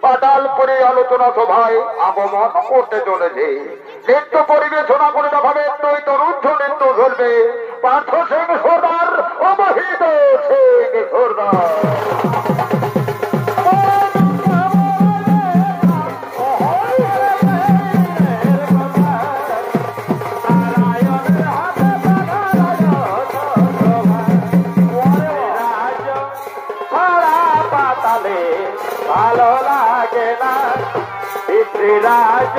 পাতালপুরে আলোচনা সভায় আগমন করতে চলেছে। নৃত্য পরিবেশনা করে দেখাবে তরুদ্ধ নৃত্য চলবে পার্থ সিং সর্দার ও মহিত সিং সর্দার। ভালো লাগে না পিতৃরাজ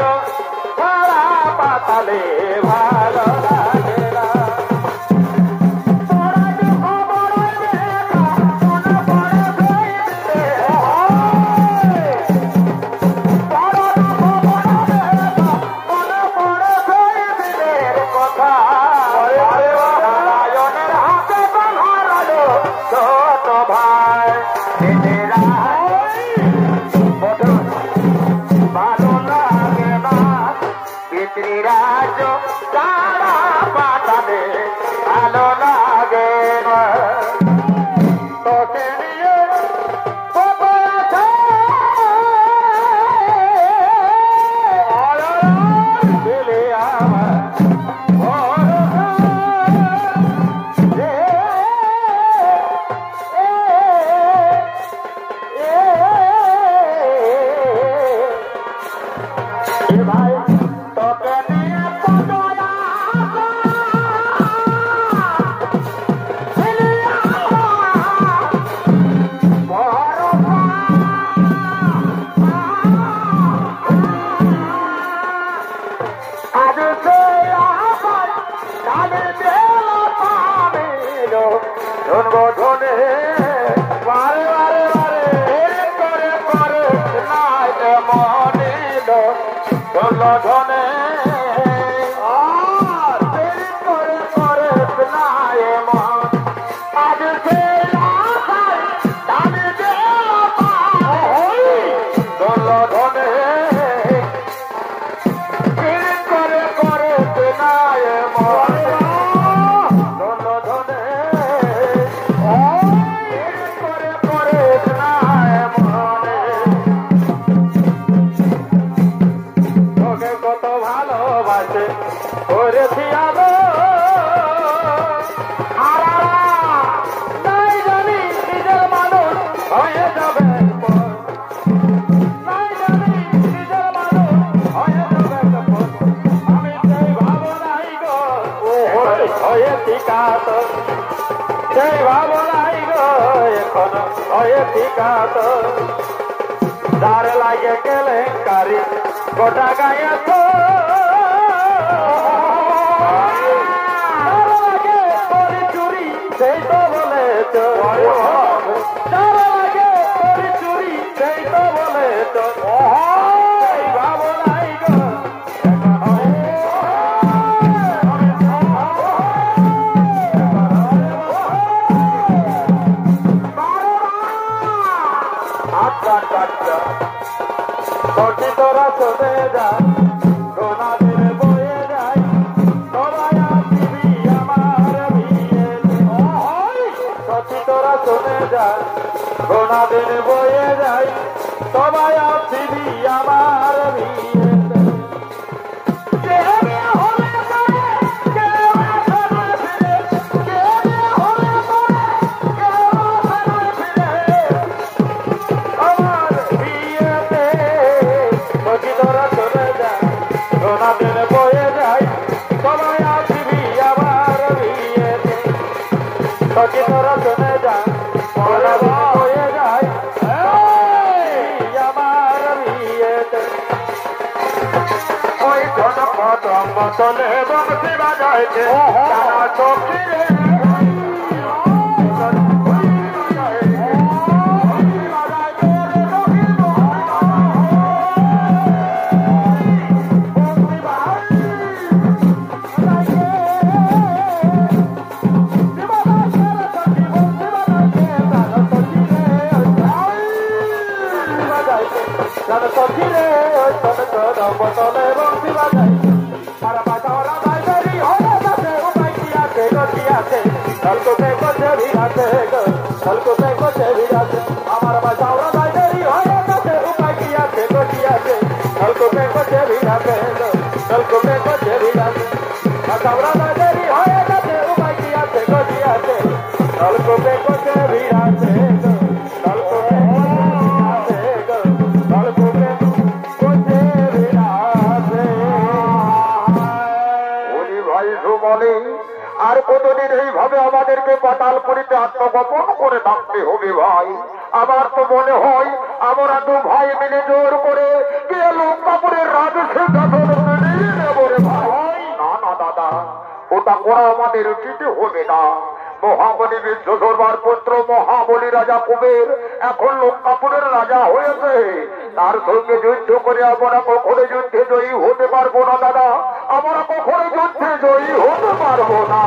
ছাড়া পাতালে ভালো লাগে না। নারায়ণের হাতে হারালো ছোট ভাই পিতৃরাজ তারা পাতালে ভালো লাগে না। তোকে নিয়ে কত আছে দিলে আমার ভাই তোকে নিয়ে ধনে বারে বারে বারে করে করে নাই মনিল ধরল ধনে করে করে নাই মন আজ সে ধরল ধনে করে করে নাই মন কত ভালোবাসে ওরে ছিয়ালো নাই জানি নিজের মানুষ হয়ে যাবে নাই জানি নিজের মানুষ হয়ে যাবে আমি সেই ভাবনাই গো হয়ে ঠিকাত সেই ভাবনাই গো এখন হয়ে ঠিকাত যার লাগে কেলেঙ্কারি গোটা গায়ে তো চুরি সেই তো বলেছ যার লাগে চুরি সেই তো বলেছ এই ভাবনাই গো আচ্ছা আচ্ছা সখী তোরা চলে যা গোনা দিলে বয়ে যায় সবাই আসবি আমার বিয়েতে সখী তোরা চলে যা গোনা দিলে বয়ে যায় সবাই আসবি আমার বিয়েতে বয়ে যায় সবাই আসবি আমার বিয়েতে সখী তোরা চলে যা বয়ে যায় আমার বিয়েতে ওই জনপদ চলে বংশী বাজায় বাজাইছে জানা চোখে আমার বাজাওরা বাইরেই হয়ে গেছে উপায় কি আছে গতি আছে নলকূপে করছে ভিড়াতে নলকূপে করছে ভিড়াতে বাজাওরা বাইরেই হয়ে গেছে উপায় কি আছে গতি আছে নলকূপে করছে ভিড়াতে নলকূপে নলকূপে করছে ভিড়াতে উনি ভাই সুবলে আর কতদিন এইভাবে আমাদেরকে পাতালপুরিতে আত্মগোপন করে থাকতে হবে ভাই? আমার তো মনে হয় আমরা দু ভাই মিলে জোর করে গিয়ে লঙ্কাপুরের রাজসিংহাসন নিয়ে নেব রে ভাই। না না দাদা, ওটা করা আমাদের উচিত হবে না। মহাবলী বিশ্বধর্মার পুত্র মহাবলী রাজা কুবের এখন লঙ্কাপুরের রাজা হয়েছে। তার সঙ্গে যুদ্ধ করে আমরা কখনো যুদ্ধে জয়ী হতে পারবো না দাদা, আমরা কখনো যুদ্ধে জয়ী হতে পারবো না।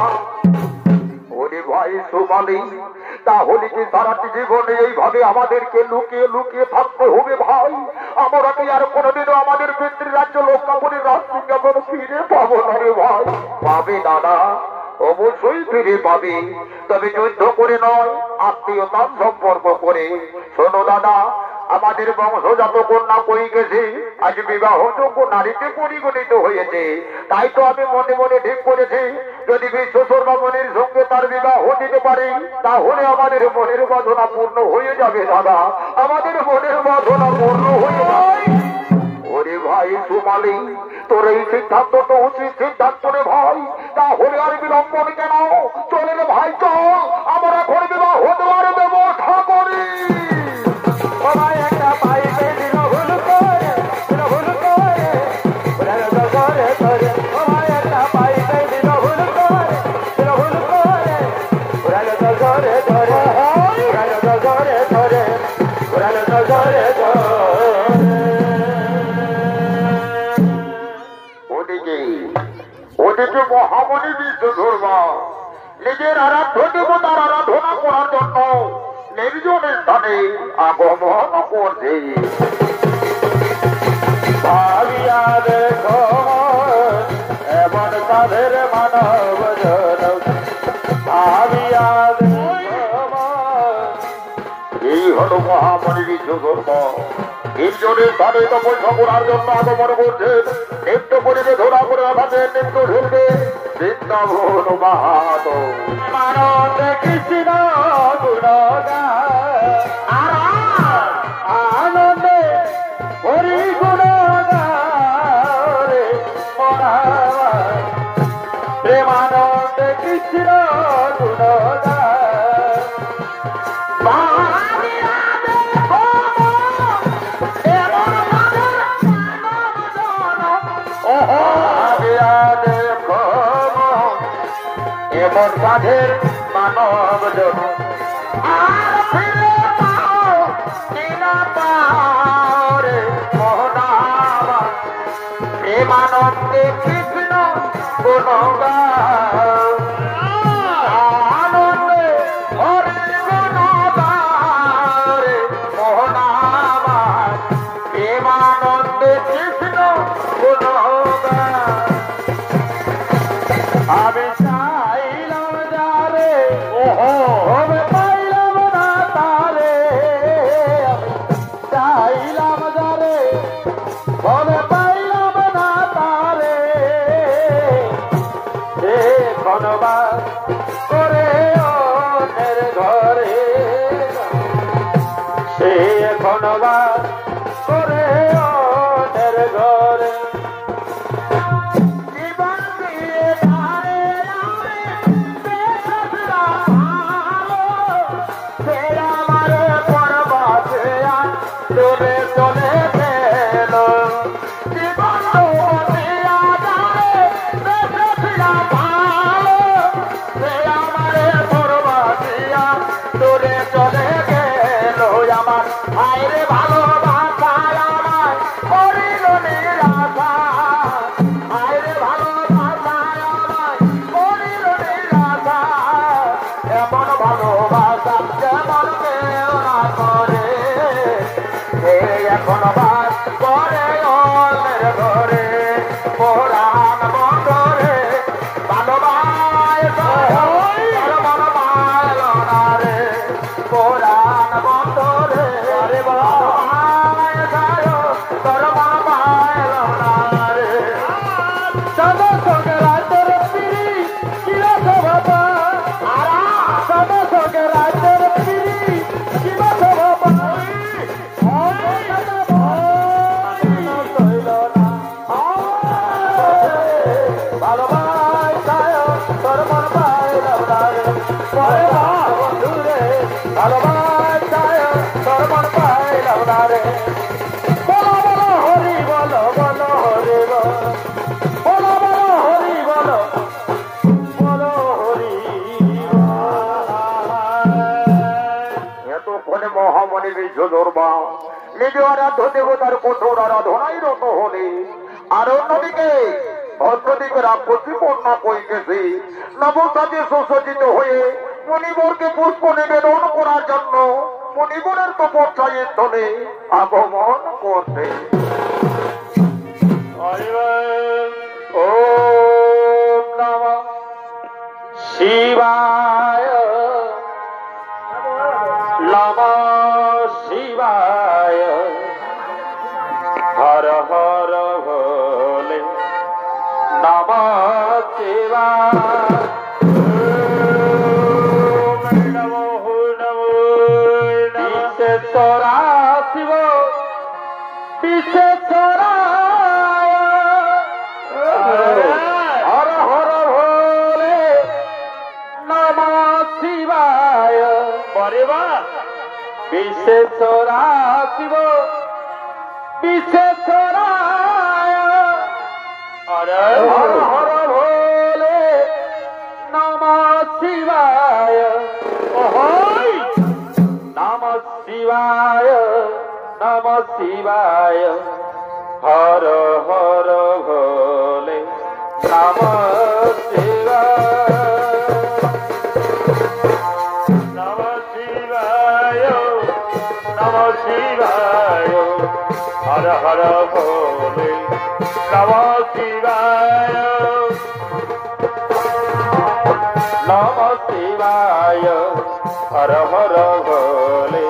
ওরে ভাই সুমালি, তাহলে কি সারাটি জীবনে এইভাবে আমাদেরকে লুকিয়ে লুকিয়ে থাকতে হবে ভাই? আমরা কি আর কোনোদিনও আমাদের পিতৃরাজ্য লঙ্কাপুরের রাজসিংহাসন ফিরে পাবো না রে ভাই? পাবে দাদা, অবশ্যই ফিরে পাবে, তবে যুদ্ধ করে নয়, আত্মীয়তার সম্পর্ক করে। শোনো দাদা, আমাদের বংশজাত কন্যা কই গেছে, আজ বিবাহযোগ্য নারীতে পরিগণিত হয়েছে। তাই তো আমি মনে মনে ঠিক করেছি, যদি বিশ্বকর্মা মনির সঙ্গে তার বিবাহ দিতে পারি, তাহলে আমাদের মনের বাসনা পূর্ণ হয়ে যাবে দাদা, আমাদের মনের বাসনা পূর্ণ হয়ে যাবে। ওরে ভাই সুমালি, তোর এই সিদ্ধান্ত তো উচিত সিদ্ধান্ত রে ভাই, তাহলে আর বিলম্বন কেন? চলে রে ভাই, চল আমরা এখন বিবাহ দেওয়ার ব্যবস্থা করি। সবাই একটা পাইপে দিল ভুল করে ধরে ধরে সবাই একটা পাইপে দিল ভুল করে ধরে ধরে ধরে ধরে ওদিকে মহামণি বিশ্বধর্মা নিজের আরাধ্য দেবতার আরাধনা করার জন্য নির্জন স্থানে আগমন করছে। ভাবিয়া দেখো এমন তাদের মানব ভাবিয়া দেখো এই হলো মহামণি বিশ্বধর্মা নির্জনের স্থানে তপস্যা করার জন্য আগমন করছে। নৃত্য করিবে ধরা করে আমাদের নৃত্য ঢুকবে বৃন্দাবন মাহাত মানব কৃষ্ণ আনন্দে হরি গুণ প্রেমানন্দে কৃষ্ণ গুণ এমন সাধের মানব জন প্রেমানন্দে কৃষ্ণ গুণ আনন্দে হরে গুণ মোহনামা প্রেমানন্দে কৃষ্ণ গুণ আমি চাইলাম যারে ওবে পাইলাম না তারে চাইলাম যারে ওবে পাইলাম না তারে ধন্যবাদ করে অন্যের ঘরে সে ধন্যবাদ করে অন্যের ঘরে চলে চলে গেল জীবন ধরবা নিজ আরাধ্য দেবতার কঠোর আরাধনায় রত হলে আর অন্যদিকে অন্যদিকের প্রতিপন্ন কইতেছি নবসাজে সুসজ্জিত হয়ে মণিবরকে পুষ্প নিবেদন করার জন্য মণিবরের তপস্যায় স্থলে আগমন করতে ওম নমঃ শিবায় নমঃ শিবায় হর হর ভোলে নমঃ শিবায় বিশেষরা শিব বিশেষরা হর হর ভোলে নমঃ শিবায় বিশেষরা শিব বিশেষরা হর হর ভোলে নমঃ শিবায় নমঃ শিবায় নমঃ শিবায় হর হর ভোলে নমঃ শিবায় নমঃ শিবায় হর হর ভোলে নমঃ শিবায় নমঃ শিবায় হর হর ভোলে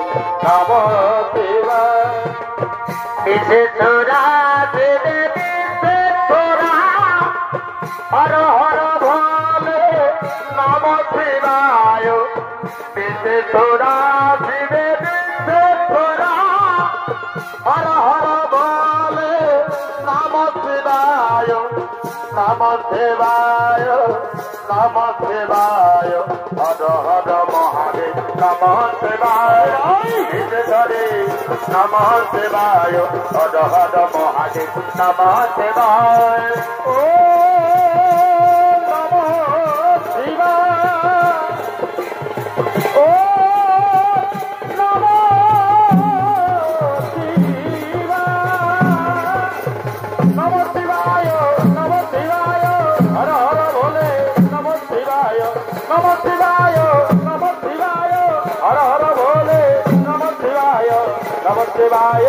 নমঃ শিবায় বিশেষরা দেবে বিশেষরা হর হর ভোলে নমঃ শিবায় বিশেষরা শিবে বিশেষরা হর হর ভোলে নমঃ শিবায় নমঃ শিবায় নমঃ শিবায় হর হর মহাদেব নমঃ শিবায় বিশেষরে নমঃ শিবায় হর হর মহাদেব নমঃ শিবায় ও নমঃ শিবায় ও নমঃ শিবায় নমঃ শিবায় নমঃ শিবায় হর হর ভোলে নমঃ শিবায় নমঃ শিবায় নমঃ শিবায় হর হর ভোলে নমঃ শিবায় নমঃ শিবায়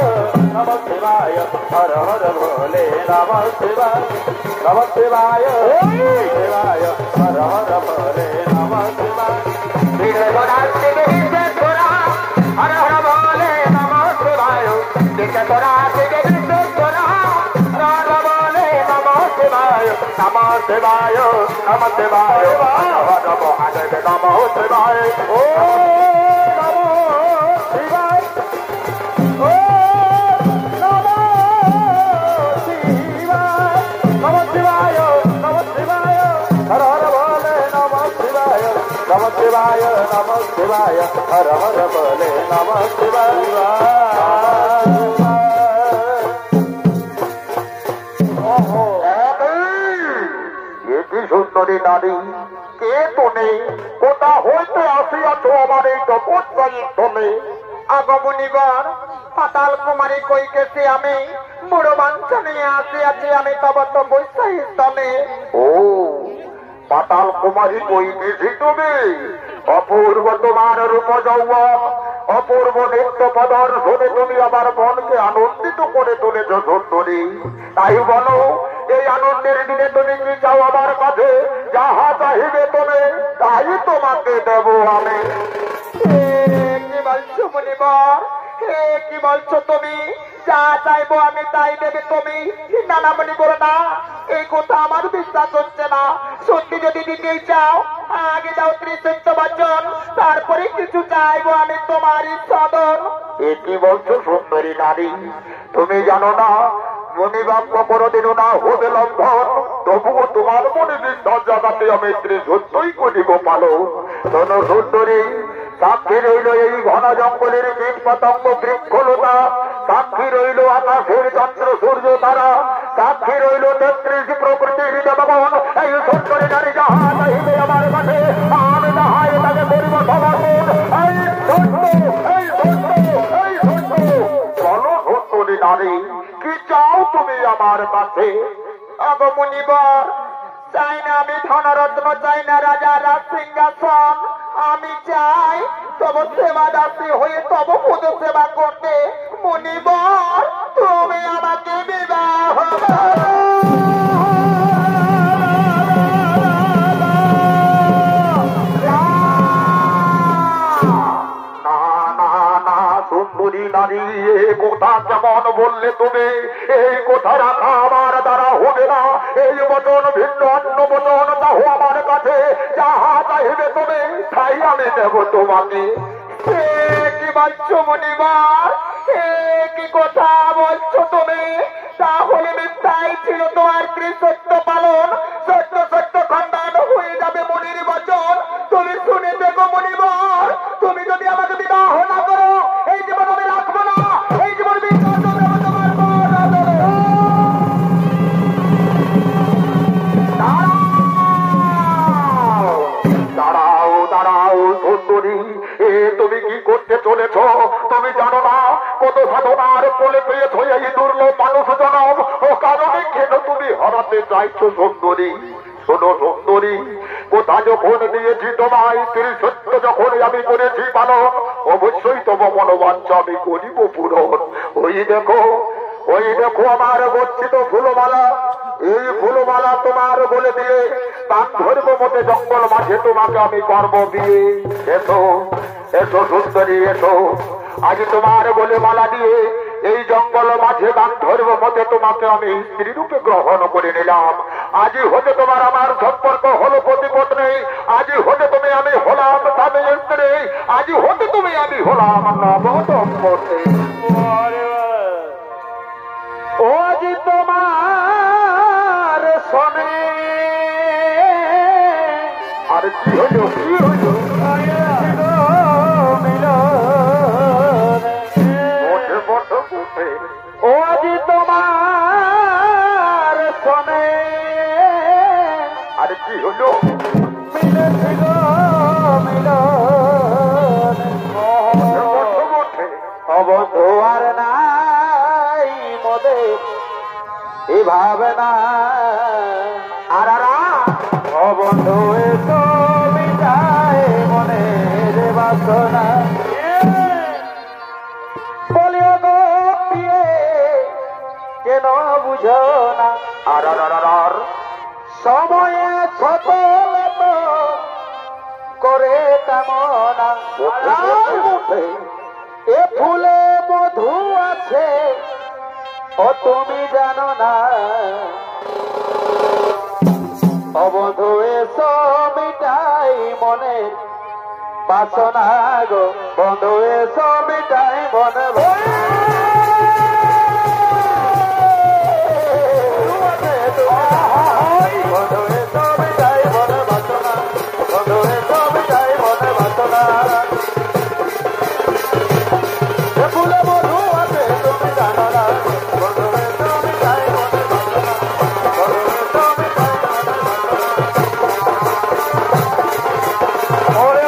নমঃ শিবায় হর হর ভোলে নমঃ শিবায় নমঃ শিবায় শিবায় হর হর ভোলে নমঃ শিবায় বিশেষরা শিবে বিশেষরা হর হর ভোলে নমঃ শিবায় বিশেষরা শিবে বিশেষরা হর হর ভোলে নমঃ শিবায় নমঃ শিবায় নমঃ শিবায় হর হর মহাদেব নমঃ শিবায় ও নমঃ শিবায় ও নমঃ শিবায় নমঃ শিবায় নমঃ শিবায় হর হর ভোলে নমঃ শিবায় নমঃ শিবায় নমঃ শিবায় হর হর ভোলে নমঃ শিবায় কি সুন্দরী নারী কে তুমি কোথা হইতে আসিয়াছ আমার এই তপস্যায় স্থলে আগমনিবার পাতাল কুমারী কইতেছি আমি বড় বাঞ্ছা নিয়ে আসিয়াছি আমি তব তপস্যায় স্থলে ও পাতাল কুমারী কইতেছি তুমি অপূর্ব তোমার রূপ যৌবন অপূর্ব নৃত্য প্রদর্শনে তুমি আমার মনকে আনন্দিত করে তুলেছ সুন্দরী তাই বলো এই আনন্দের দিনে তুমি কি চাও আমার কাছে যাহা চাহিবে তুমি তাই তোমাকে দেব আমি কি বলছো মুনিবর কি বলছো তুমি যা চাইবো আমি তাই দেবে তুমি নানা মুনিবর না এই কথা আমার বিশ্বাস হচ্ছে না সত্যি যদি দিতেই চাও আগে যাও 30 বছর তারপরে কিছু চাইবো আমি তোমারই সদন কি বলছো সুন্দরী নারী তুমি জানো না মণিবাক্য কোনদিনও না হবে লঙ্ঘন তবুও তোমার মনে বিশ্বাস জাগাতে আমি সত্যই করিব পালো কোন সুন্দরী সাক্ষী রইল এই ঘন জঙ্গলের কীট পতঙ্গ বৃক্ষলতা সাক্ষী রইল আকাশের চন্দ্র সূর্য তারা সাক্ষী রইল 33 প্রকৃতির দেবগণ এই সুন্দরী নারী যাহা চাহিবে আমার কাছে আমি তাহাই তাকে করিব সমর্পণ এই সত্য এই সত্য এই সত্য আমার কাছে। অগমনিবর চাই না আমি ধনরত্ন, চাই না রাজা রাজ সিংহাসন, আমি চাই তব সেবা দাসী হয়ে তব পুজো সেবা করতে। মুনিবর তুমি আমাকে বিবাহ সুন্দরী নারী, এই কথা কেমন বললে তুমি? এই কথা রাখা আমার দ্বারা হবে না। এই বচন ভিন্ন অন্য বচন তাহো আমার কাছে, যাহা চাইবে তুমি তাই আমি দেব তোমাকে। কি বলছো মুনিবর? কি কথা বলছো তুমি? তাহলে মিথ্যাই ছিল তোমার সত্য পালন, সত্য সত্য খণ্ডন হয়ে যাবে মুনির বচন। তুমি শুনে দেখো মুনিবর, তুমি যদি আমাকে বিবাহ না করো এই জীবন আমি রাখবো না, এই জীবন বিসর্জন দেবো তোমার দাঁড়াও দাঁড়াও সুন্দরী, এ তুমি কি করতে চলেছ? তুমি জানো না কত সাধনার ফলে পেয়েছ এই দুর্লভ মানুষ জনম, ও কারণে কেন তুমি হারাতে চাইছো সুন্দরী? শোনো সুন্দরী, কোথা যখন দিয়েছি তোমায় সত্য যখন আমি করেছি পালন, অবশ্যই তোমার মনোবাঞ্ছা আমি করিব পূরণ। ওই দেখো আমার গচ্ছিত ফুলমালা, এই ফুলমালা তোমার বলে দিয়ে তার ধরব মতে জঙ্গল মাঝে তোমাকে আমি করব বিয়ে। এসো এসো সুন্দরী এসো, আজ তোমার বলে মালা দিয়ে এই জঙ্গল মাঝে গান ধরব মতে তোমাকে আমি স্ত্রী রূপে গ্রহণ করে নিলাম। আজই হতে তোমার আমার সম্পর্ক হলো পতিপত্নী, আজই হতে তুমি আমি হলাম স্বামী স্ত্রী, আজই হতে তুমি আমি হলাম নবদম্পতি। ও আজি তোমার শোনে আর কি হলো কি হলো? ও আজি তোমার শোনে আর কি হলো? মিলেছিল বন্ধু আর নাই মদে এ ভাবনা আর বন্ধু এসো মিটায় মনের বাসনা। বলিও গো প্রিয়ে কেন বুঝো না আর সময়ে সফল করে কামনা। এ ফুলে মধু আছে ও তুমি জানো না, অবধু এসো মিটাই মনে বাসনা গো, বন্ধু এসো মিটাই মনে বন্ধু এসো মিটাই মনে বাসনা, বন্ধু এসো মিটাই মনে বাসনা। ফুলে মধু আছে তুমি জানো না, বন্ধু এসো মিটাই মনে বাসনা, বন্ধু এসো মিটাই মনে বাসনা। ওরে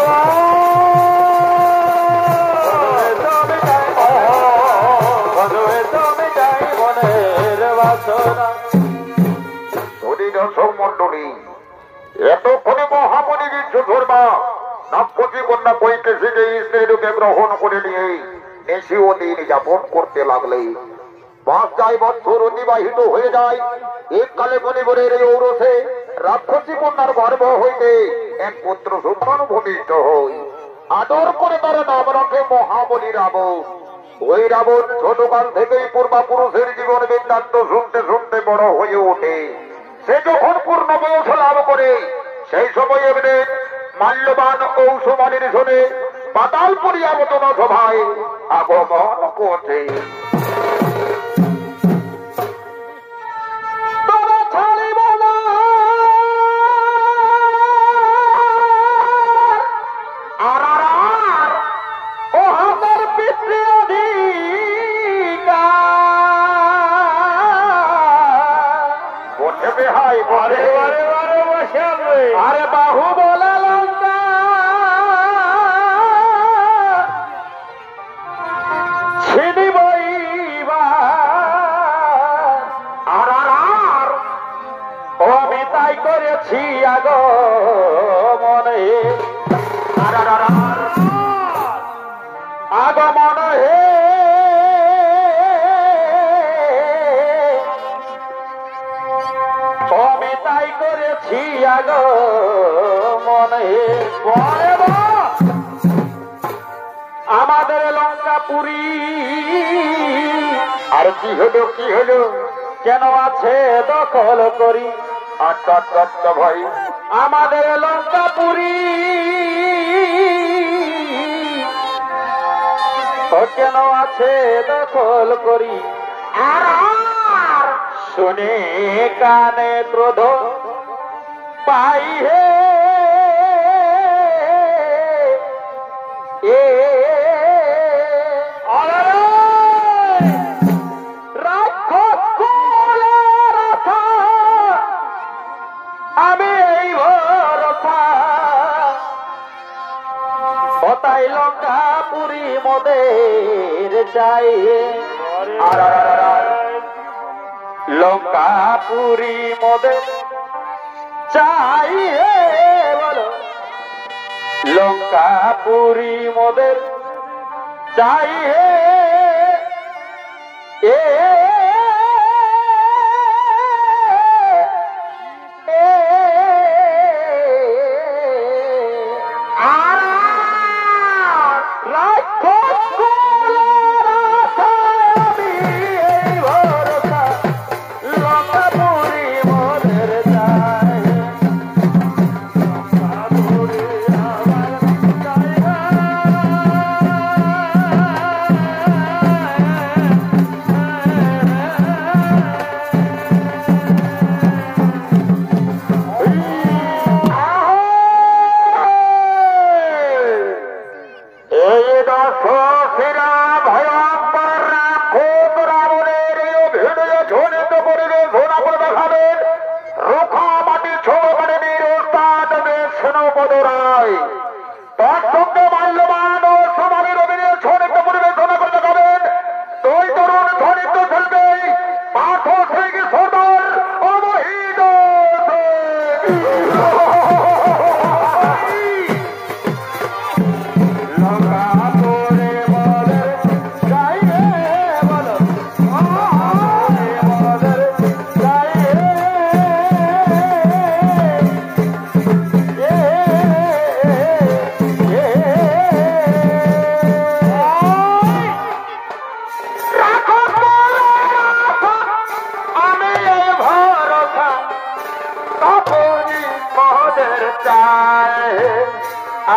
বন্ধু এসো মিটাই মনের বাসনা। মন্ডলী এতক্ষণে মহামণি বিশ্বধর্মা নক্ষত্রী কন্যা কৈকেশী স্ত্রী রূপে গ্রহণ করে নিয়ে নিশিও দিন যাপন করতে লাগলে 5 বছর অতিবাহিত হয়ে যায়। এককালে মণিবরের এই ঔরসে রাক্ষসী কন্যার গর্ভ হইতে এক পুত্র সন্তান ভূমিষ্ঠ হই। আদর করে তার নাম রাখে মহাবলী রাবণ। ওই রাবণ ছোটকাল থেকেই পূর্বাপুরুষের জীবন বৃত্তান্ত শুনতে শুনতে বড় হয়ে ওঠে। সে যখন পূর্ণ বয়স লাভ করে সেই সময় একদিন মাল্যবান ঔষমানির শোনে পাতালপুরী আলোচনা সভায় আগমন করছে। আরে বাহু বলা লঙ্কা ছিড়ি বইবা আর আমাদের লঙ্কাপুরী আর কি হলো কি হলো? কেন আছে দখল করি? আচ্ছা আচ্ছা আচ্ছা ভাই, আমাদের লঙ্কাপুরী কেন আছে দখল করি? আর শুনে কানে ক্রোধ পাই হে এ রাক্ষস কুলের আশা, আমি এই ভরসা হতাই লঙ্কাপুরী মোদের চাই। আর লঙ্কাপুরী মোদের চাই বলো, লঙ্কাপুরী মোদের চাই এ তার সঙ্গে মাল্যবান ও সমাবের অভিনয় ছড়িত পরিবেশনা করে দেখাবেন দুই তরুণ ছড়িত শিল্পী পার্থ সিং সর্দার ও মহিদ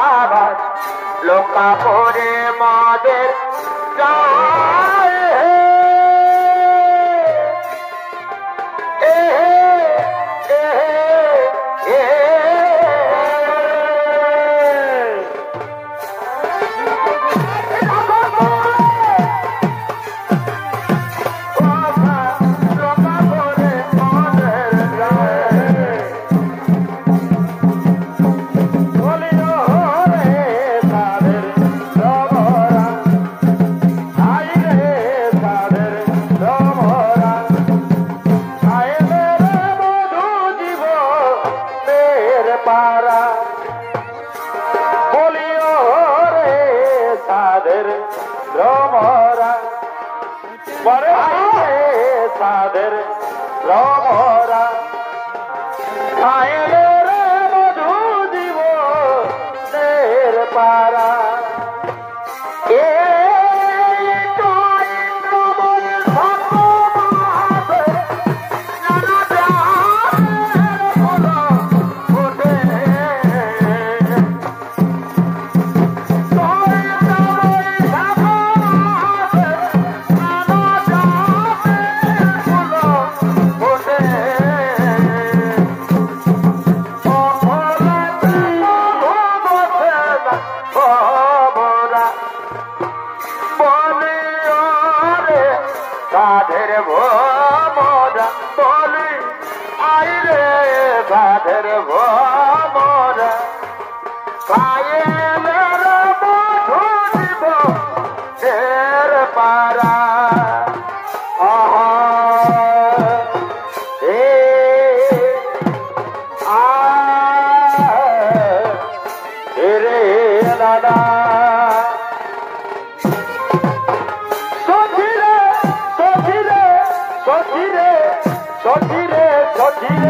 আবার লোকাপুরে মাদের চায় সাদের রমরা খাইলে রে মধু দিব দের পারা সাধের ভোমরা বলি আইরে সাধের ভোমরা পায়েলের মধু দিব ঢের পারা রে দাদা সচিরে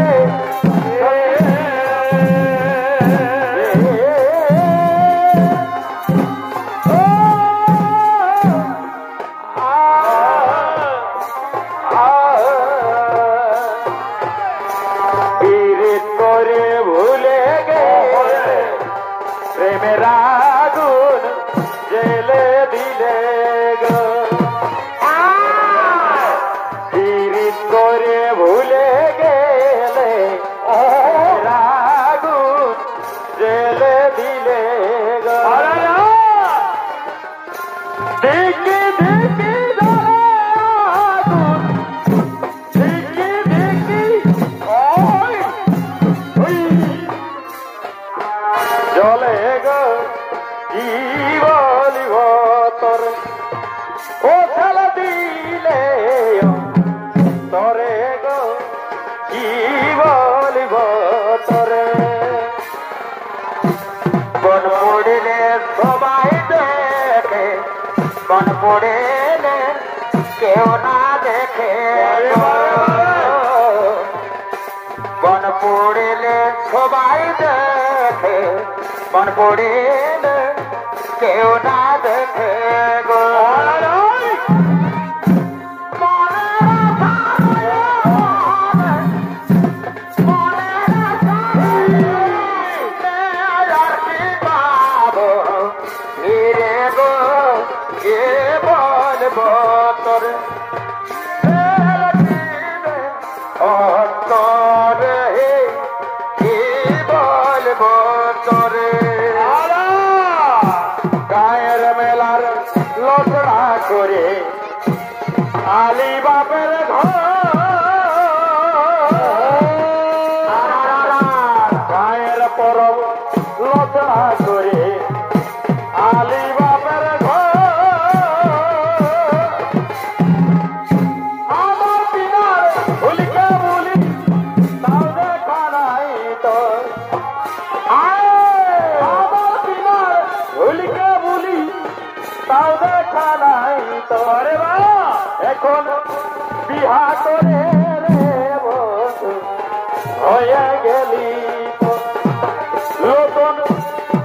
গো কি বলিব তোরে ও ছেলে দিলে তোরে গো কি বলিব তোরে বন পড়িলে সবাই দেখে বন পড়িলে কেউ না দেখে বন পড়িলে সবাই দেখে বন পড়িলে কেউ না দেখে গো গায়ের মেলার লোকড়া করে আলী বাপের গায়ের পরব লোকড়া করে আলী বাপের আমার পিনার ভুলিকে বলি তাও দেখা নাই তো আমার পিনার ভুলিকে বলি তাও দেখা নাই তো রে বাবা এখন বিহা করে রে বন্ধু হয়ে গেলি নতুন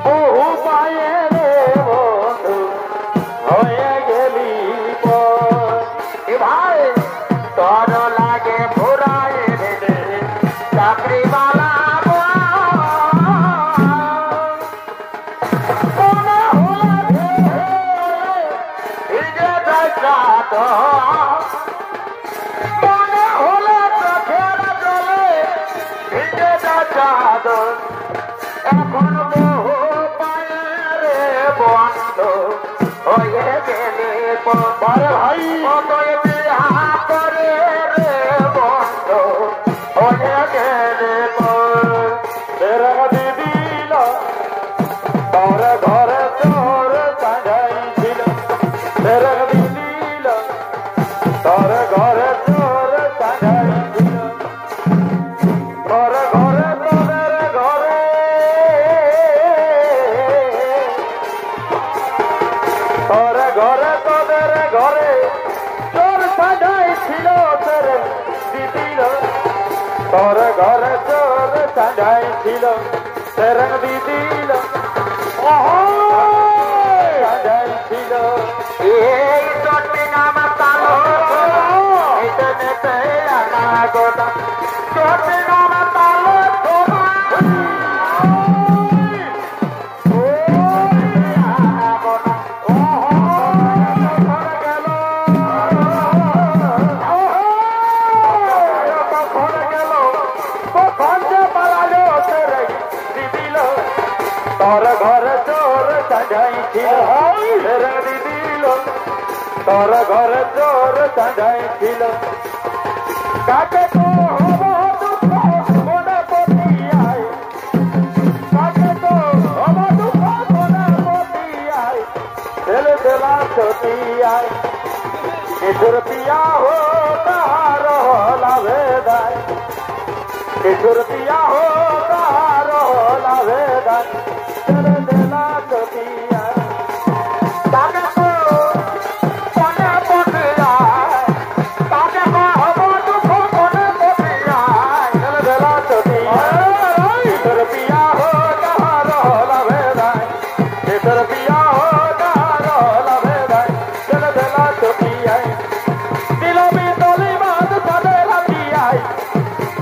বহু পায়ে রে বন্ধু হয়ে গেলি ভাই তোর লাগে ভোরায় রে চাকরিওয়ালা মনে হলে চোখের জলে ভিজে চাঁদ এখন বহু পায়ে বন্ধ হয়ে গেলে ভাই বিহা করে রে বন্ধ হয়ে গেলে তেরা দিদিল তোর ঘরে তোর সাজাইছিল তেরা দিদিল তোর ঘরে তোর সাজাইছিল তোর ঘরে তোদের ঘরে তোর ঘরে তোদের ঘরে তোর সাজাইছিল তোর দিদিল তোর ঘরে তোর সাজাইছিল তোর দিদিল সাজাইছিল এই চটি নাম তালো এতে আনা গোটা চটি নাম তালো তোর ঘরে চোর সাজাইছিল দিদিল তোর ঘরে চোর সাজাইছিল কাকে তো হব দুঃখ মনে পটিয়ায় কাকে তো হব দুঃখ মনে পটিয়ায় ছেলে দেলা ছটিয়ায় কিশোর পিয়া হো তাহার লাভে দায় কিশোর পিয়া হো তাহার লাভে দায় ছেলে দেলা ছটিয়ায় তাকে তো মনে পড়ে যায় তাকে হব দুঃখ মনে পড়ে যায় ছেলে দেলা ছটিয়ায় কিশোর পিয়া হো তাহার লাভে দায় কিশোর পিয়া হো তাহার লাভে দায় ছেলে দেলা ছটিয়ায় দিলবি তলি বাদ সাদে রাতিয়ায়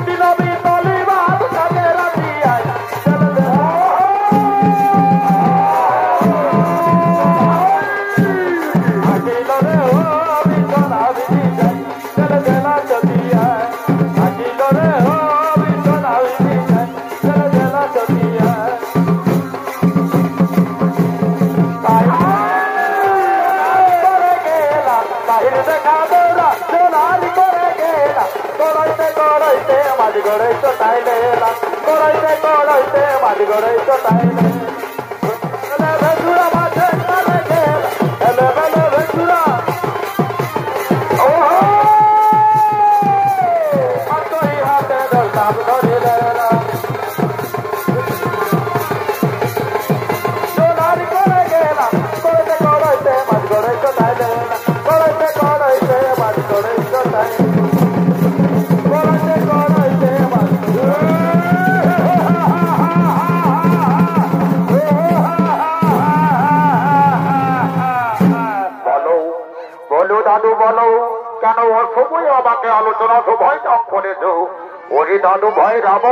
দিলবি তলি বাদ সাদে রাতিয়ায় ছেলে দেলা আজিল রে ও বিছনা বিছি যায় ছেলে দেলা ছটিয়ায় আজিল রে ও বিছনা বিছি যায় ছেলে দেলা ছটিয়ায় বাহির দেখা দৌড়া সোনালি করে গেলা গড়াইতে গড়াইতে মাঝ গড়াইতে তাইলে গড়াইতে গড়াইতে মাঝ গড়াইতে তাইলে সঙ্গে আলোচনা সভায় নাম করেছ। ওরে দাদু ভাই রাম,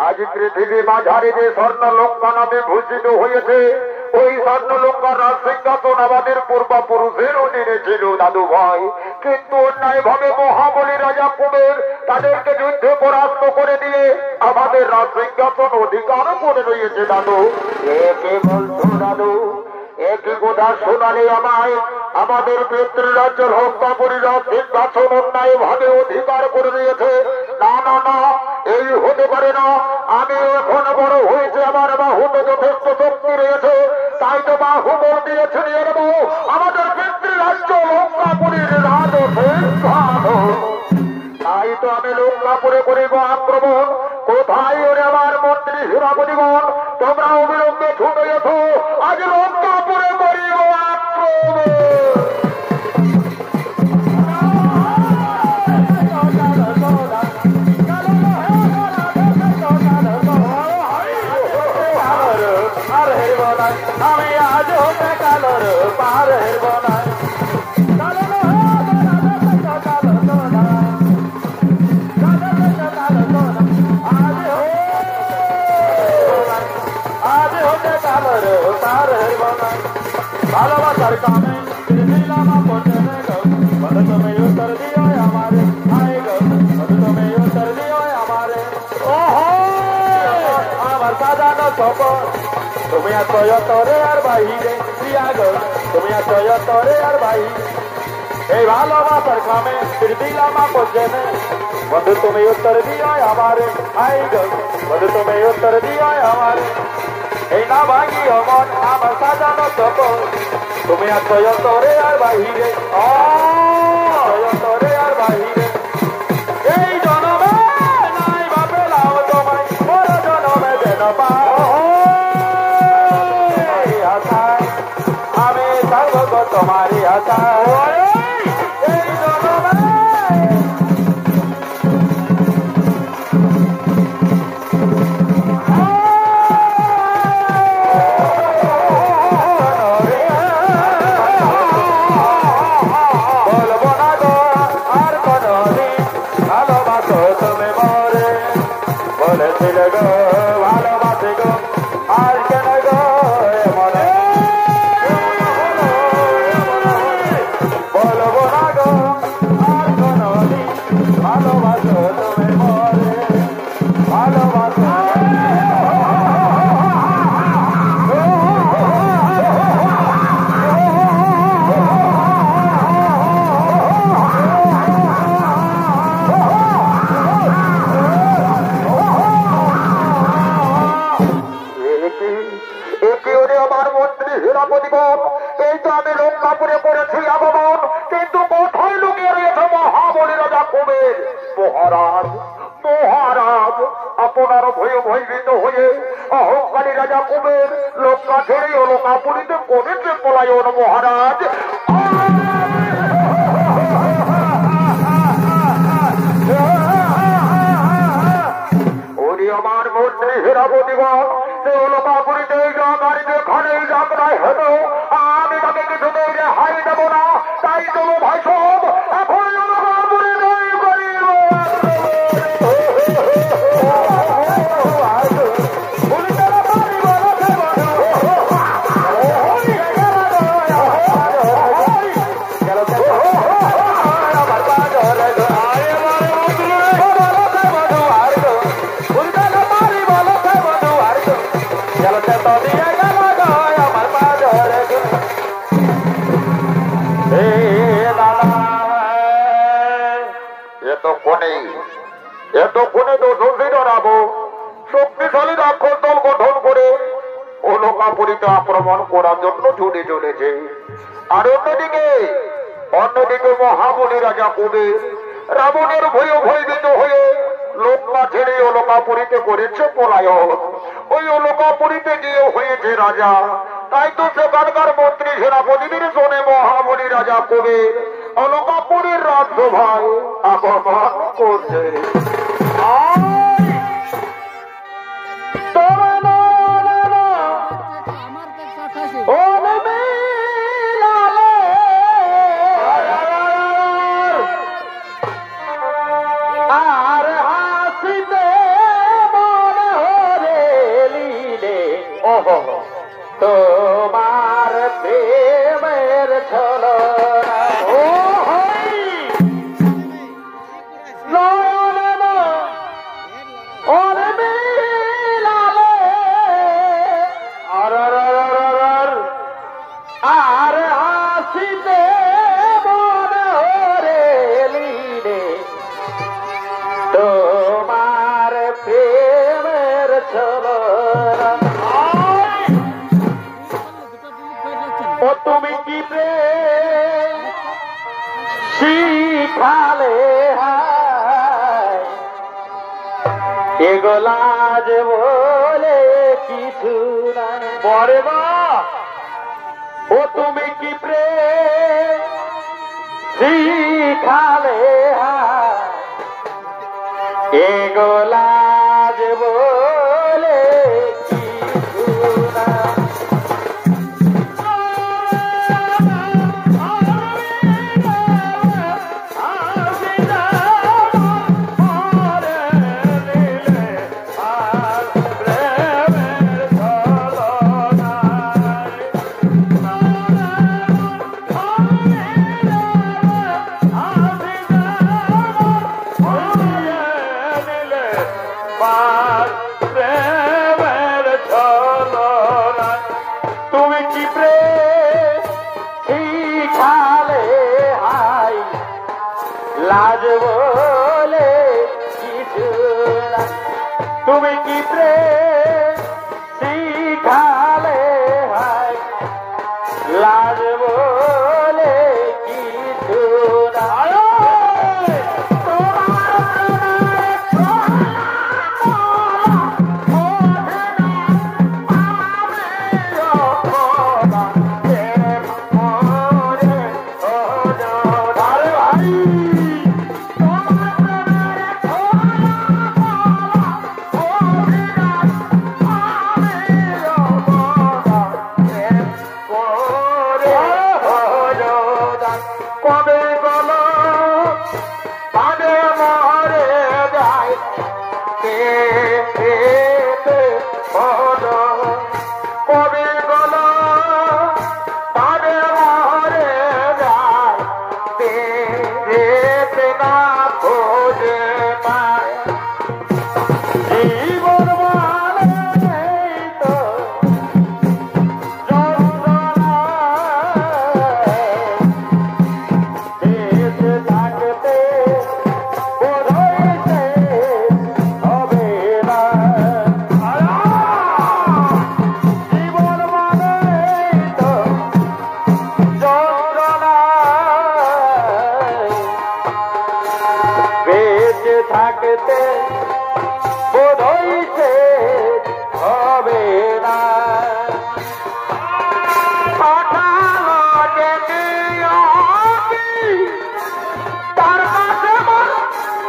আজ পৃথিবী মাঝারি যে স্বর্ণ লঙ্কা নামে ভূষিত হয়েছে, ওই স্বর্ণ লঙ্কার রাজ সিংহাসন আমাদের পূর্বপুরুষের অধীনে ছিল দাদু ভাই। কিন্তু অন্যায় ভাবে মহাবলী রাজা কুবের তাদেরকে যুদ্ধে পরাস্ত করে দিয়ে আমাদের রাজ সিংহাসন অধিকার করে রয়েছে দাদু। একে বলছো দাদু, একই কথা শোনালে আমায় আমাদের পিতৃরাজ্য হস্তাপুরীরা সিংহাসন অন্যায় ভাবে অধিকার করে নিয়েছে। না না না, এই হতে পারে না। আমি এখন বড় হয়েছে, আমার বাহুতে যথেষ্ট শক্তি রয়েছে, তাই তো বাহু বল দিয়েছে নিয়ে নেব আমাদের পিতৃরাজ্য লঙ্কাপুরীর রাজ সিংহাসন। তাই তো আমি লঙ্কাপুরে করিব আক্রমণ। কোথায় ওরে আমার মন্ত্রী হীরাপতিগণ, তোমরা অবিলম্বে ছুটে এসো, আজ লঙ্কাপুরে করিব আক্রমণ। আমি আজ হতে কালোর পার হেরব না। ভালোবাসার কামে দিলাম বলো তুমি উত্তর দিও আমারে, আয় গো বলো তুমি উত্তর দিও আমারে। ওহো আমার সাজানো সপন, তুমি আছো তরে আর বাহিরে, প্রিয়া গো তুমি আছো তরে আর বাহিরে। এই ভালোবাসার কামে দিলাম আপনে, বন্ধু তুমি উত্তর দিও আমারে, আয় গো বন্ধু তুমি উত্তর দিও আমারে। এই না ভাঙি মন আমার সাজানো সপন, তুমি আছো তরে আর বাহিরে, তরে আর বাহিরে। এই জনমে নাই ভাবেলাম তোমায়, বড় জনমে যেন আশায় আমি থাকবো গো তোমারই আশায়। এই জনমে ভালোবাসে গো আর কেন গো মনে বলবো না গো আর কোনদিন, ভালোবাসো তুমি মরে ভালোবাসো। এই তো আমি লঙ্কাপুরে করেছি আগমন, কিন্তু কোথায় লুকিয়ে রয়েছে মহাবলী রাজা কুবের। মহারাজ মহারাজ, আপনার ভয়ে ভয়ভীত হয়ে অহংকারী রাজা কুবের লঙ্কা ছেড়ে লঙ্কাপুরীতে করেছে পলায়ন। মহারাজ ওরে আমার মন্ত্রী হীরাপতিগণ, লঙ্কাপুরীতে গাড়িতে খানেই যাক না হেন, আমি তাকে কিছুতেই রেহাই দেব না। তাই চলো ভাই সব এখন লঙ্কাপুরে নয় করিব। এতক্ষণে তো শশীরাবো শক্তিশালী রাক্ষস দল গঠন করে ও লঙ্কাপুরীতে আক্রমণ করার জন্য ছুটে চলেছে। আর অন্যদিকে মহাবলী রাজা কুবের রাবণের ভয়ে ভয়ভীত হয়ে লঙ্কা ছেড়ে অলকাপুরীতে করেছে পলায়ন। ওই অলকাপুরীতে গিয়ে হয়েছে রাজা। তাই তো সেখানকার মন্ত্রী সেনাপতিদের শোনে মহাবলী রাজা কুবের অলকাপুরীর রাজসভায় আগমন করছে। ওহো তোমার প্রেমের ছলনা ও হই নয়নে ওরে মিলালে আর হাসিতে মনে হরে লীলে তোমার প্রেমের ছলনা ও তুমি কি প্রেম শিখালে হায় এগুলা যে বলে কিছু না পরে বা ও তুমি কি প্রেম শিখালে হায় এগুলা যে বলে কিছু না তুমি কি প্রেম শিখালে হাই লাজ বলে কিছু না তুমি কি প্রেম শিখালে হাই লাজ বলে কিছু না কবে বলো পানে মরে যায় বলো কবে বলো পানে মরে যায় না খোঁজে পায় জীবন মানে নেই তো থাকতে বোধ হইছে হবে না পাঠালো ডেকে তার কাছে মোর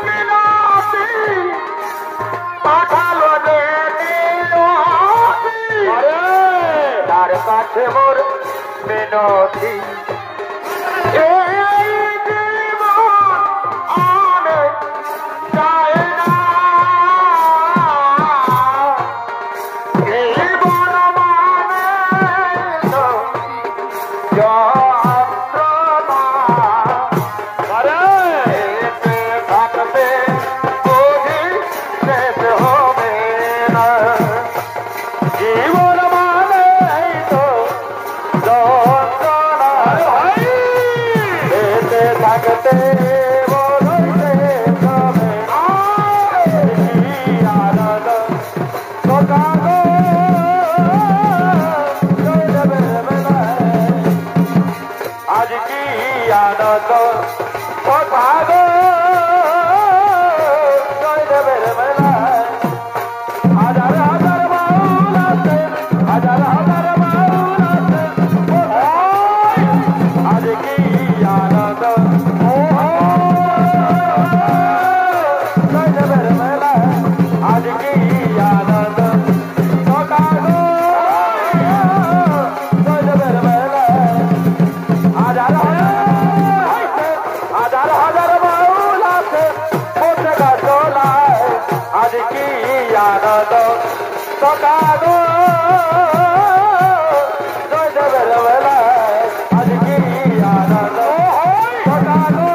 মিনতি পাঠালো ডেকে তার কাছে মোর মিনতি জীবন মানে তো থাকতে আজ কি আনন্দ কথা গো জয়দেবের মেলায় হাজার হাজার বাউল আছে হাজার হাজার বাউল আছে আজ কি আনন্দ জয়দেবের মেলায় আজ কি আনন্দ কথা গো জয়দেবের মেলায় হাজার হাজার হাজার বাউল আছে আজ কি আনন্দ সকাল জয়দেবের বেলায় আজ গিরিয়া রাজা ঘটালো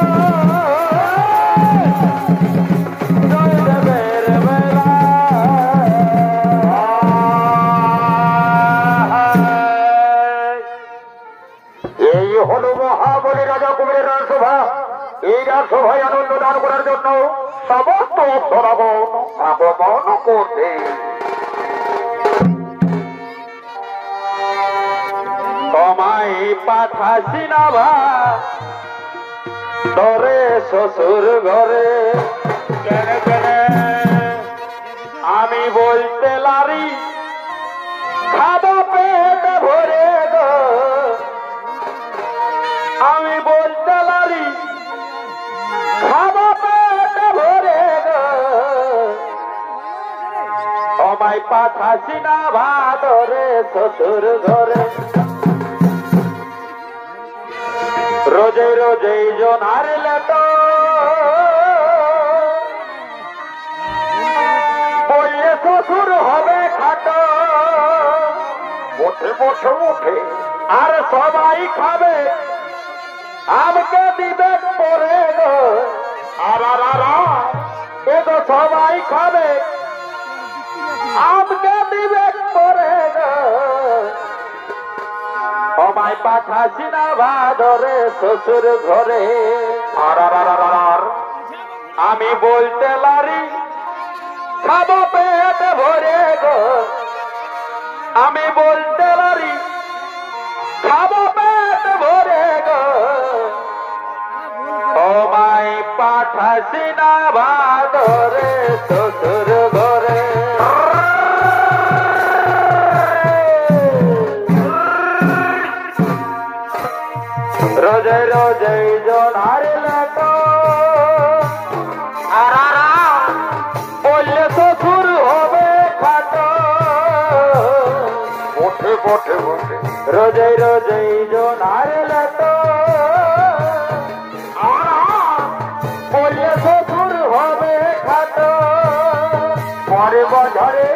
জয়দেবের বেলায়। এই হল মহাবলী রাজা কুমিরের রাজসভা। এই রাজসভায় আনন্দ দান করার জন্য সমস্ত অপ্সরাগণ আগমন করছে। তোমায় পাঠাছি না ধরে শ্বশুর ঘরে কেনে কেনে আমি বলতে লারি খাবো পেট ভরে গো আমি বলতে লারি খাবো পেট ভরে গো তোমায় পাঠাছি না ধরে শ্বশুর ঘরে রোজে রোজে জোনার লেটো বললে শ্বশুর হবে খাটো উঠে বসে উঠে আর সবাই খাবে আমাকে দিবে পরে গো আর এ তো সবাই খাবে আমাকে দিবে পরে গো আমায় পাঠাছি না ভাদরে শ্বশুর ঘরে আর আমি বলতে লারি খাবো পেট ভরে গো আমি বলতে লারি খাবো পেট ভরে গো আমায় পাঠাছি না ভাদরে শ্বশুর ঘরে রোজে রোজে জোনার লেটো আর বললে শ্বশুর হবে খাটো উঠে বসে বসে রোজে রোজে জোনার লেটো আর বললে শ্বশুর হবে খাটো পরে বছরে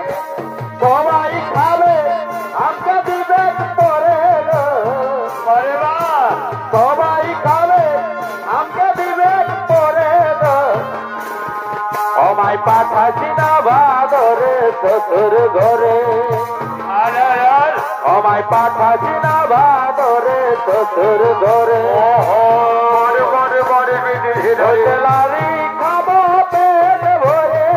সবাই খাবে আমাকে দিবে পরে পরে সবাই খাবে আমাকে দিবে পরে আমায় পাঠাছি না ভাদরে শ্বশুর ঘরে আমায় পাঠাছি না ভাদরে শ্বশুর ঘরে বড় বড় লারি খাবো পেট ভরে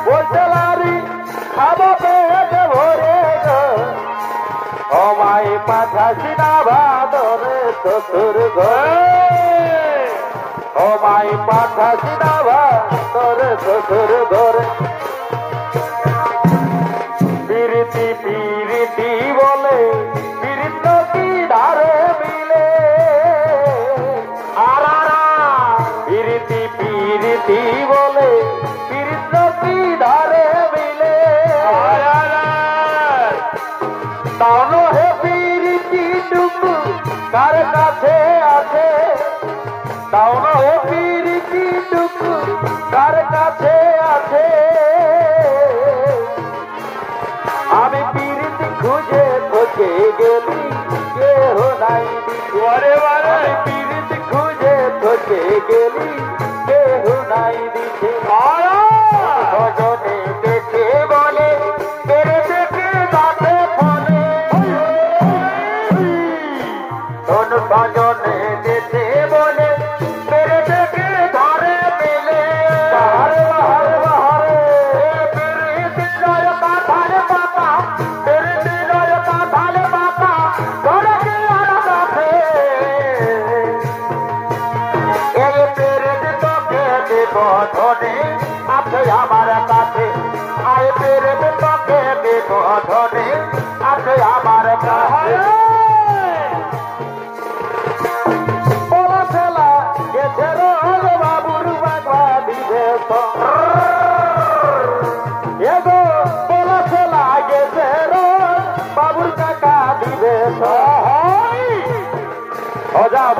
বলতে লারি খাবো পেট ভরে আমায় পাঠাছি না ভাদরে শ্বশুর ঘরে আমায় পাঠাছি না ভাদরে শ্বশুর ঘরে পিরিতি পিরিতি বলে পিরিত কি ধারে মিলে আর পিরিতি পিরিতি বলে পিরিত কি ধারে মিলে তাহলে হে পিরিতি টুকু কার কাছে আছে তাহলে হে পিরিতি টুকু কার কাছে আছে আমি পিরিতি খুঁজে খোঁজে গেলি কেহ নাই দিতে আমি পিরিতি খুঁজে খোঁজে গেলি কেহ নাই দিতে ভজনে দেখে বলে তেরে দেখে গাছে ফলে ভজনে দেখে বলে তেরে দেখে ধরে মেলে বাহারে বাহারে বাহারে পিরিতি লয় কাঁঠালে পাতা পিরিতি লয় কাঁঠালে পাতা ধরে কি আর কাছে এই পিরিতি তোকে দেব ধনে আছে আমার কাছে আয় পিরিতি তোকে দেব ধনে আছে আমার কাছে বলা ছেলা গেছে রোজ বাবুর বাবা বিদেশ এগো বলা ছেলা গেছে রোজ বাবুর কাকা বিদেশ যাব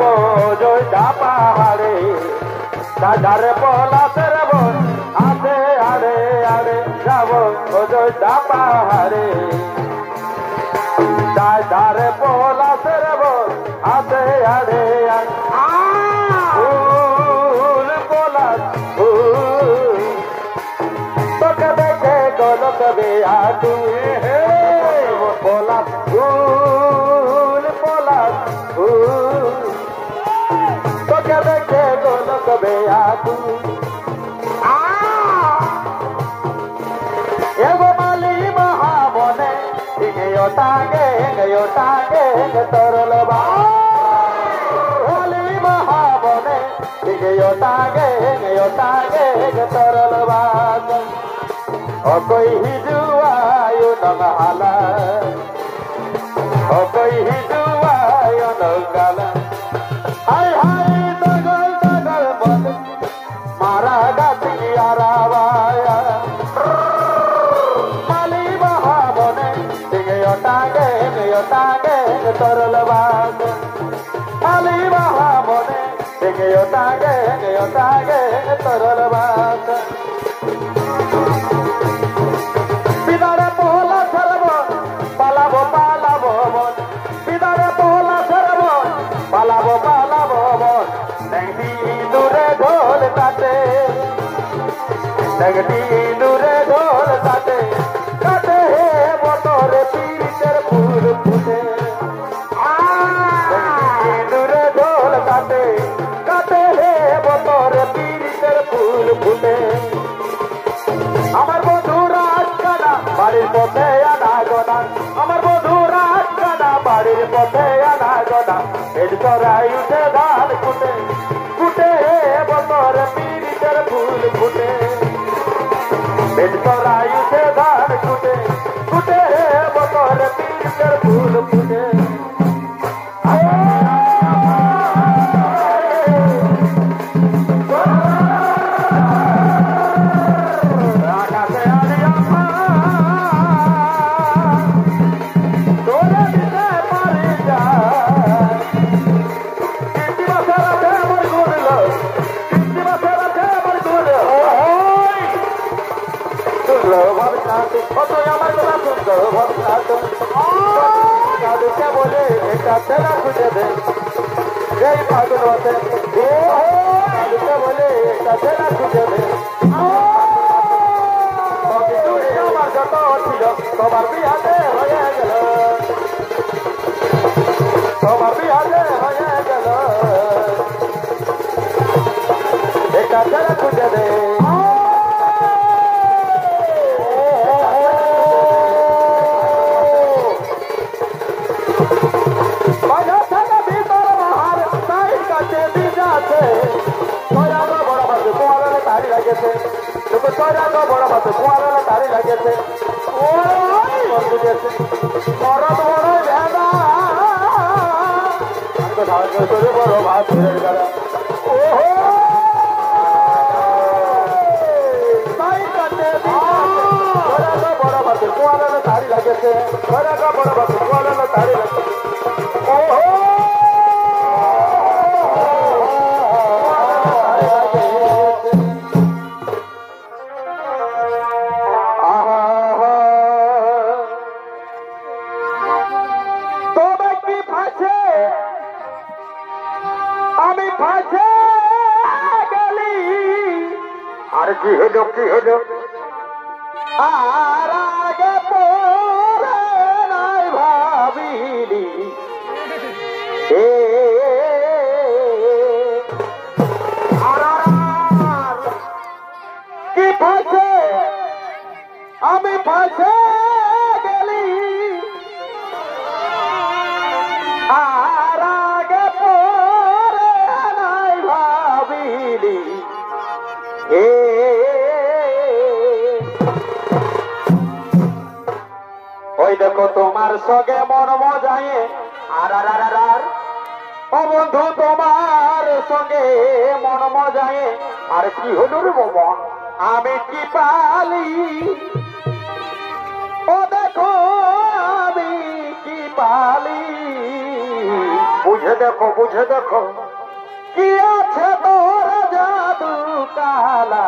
জয়টা পাহাড়ে দাদারে পলাশের বোন আছে আরে আরে যাব অযোধ্যা পাহাড়ে যায় ধারে পলাশের বন আছে আড়ে ফুল পলাশ ফুল তোকে দেখে গলক বেয়া তুমি পলাশ ফুল তোকে দেখে গলক বেয়া তুমি এগো মালি মহাবনে টাগে তরল মালি মহাবনে টাগে তরল bug অকই হিজুয়ায়ু নমহালা অকই হিজুয়ায়ু নগালা high high de Gaulle de Gaulle বল মারা গাতি আরাবায়া মালি মহাবনে টাগে তরল বাগ মালি মহাবনে টাগে তরল বাগ বিদারে পহলা সরব পালাবো মন বিদারে পহলা সরব পালাবো মন নেগটি দূরে ঢোল কাটে কাটে হে বতরে পীড়িতের ফুল ফুটে দূরে ঢোল কাটে হে বতরে পীড়িতের ফুল ফুটে আমার বন্ধুরা আজকানা বাড়ির পথে আনাগোনা আমার বন্ধুরা আজকানা বাড়ির পথে আনাগোনা এর চড়াই উঠে ধান ফুটে হে বতরে পীড়িতের ফুল ফুটে এর চড়াই উঠে ধান ফুটে হে বতরে পীড়িতের ফুল ফুটে বলে এটা তেলা খুঁজে দে ফাগুন বলে এটা তেলা খুঁজে দে আমার যত ছিল তোমার বিহাতে হয়ে গেল এটা তেলা খুঁজে দে বড় ভাত কুয়ারে তারি লাগেছে মরদ বড় ভেদা বড় ভাত গেলা বড় ভাত কুয়ারে তারি লাগেছে বড় ভাত কুয়ারে তারি লাগেছে কি হলো আর আগে পরে নাই ভাবিলি কি ফাঁসে আমি ফাঁসে গেলি আর আগে পরে নাই ভাবিলি ওই দেখো তোমার সঙ্গে মন মজায়ে আর ও বন্ধু তোমার সঙ্গে মন মজায়ে আর কি হলো রে বাবা আমি কি পালি ও দেখো আমি কি পালি বুঝে দেখো কি আছে তোর জাদু কালা